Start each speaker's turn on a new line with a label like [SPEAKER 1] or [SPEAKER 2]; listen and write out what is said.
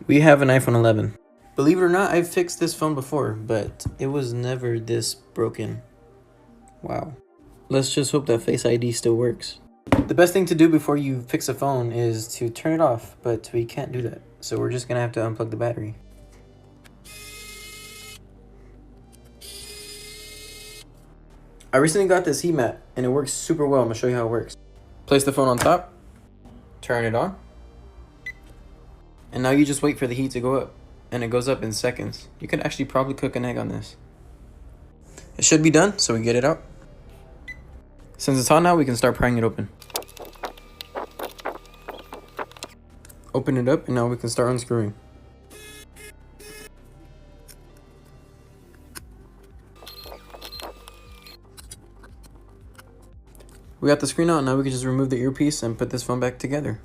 [SPEAKER 1] We have an iPhone 11. Believe it or not, I've fixed this phone before, but it was never this broken. Wow. Let's just hope that Face ID still works. The best thing to do before you fix a phone is to turn it off, but we can't do that. So we're just gonna have to unplug the battery. I recently got this heat mat and it works super well. I'm gonna show you how it works. Place the phone on top, turn it on, and now you just wait for the heat to go up, and it goes up in seconds. You could actually probably cook an egg on this. It should be done, so we get it out. Since it's hot now, we can start prying it open. Open it up, and now we can start unscrewing. We got the screen out, now we can just remove the earpiece and put this phone back together.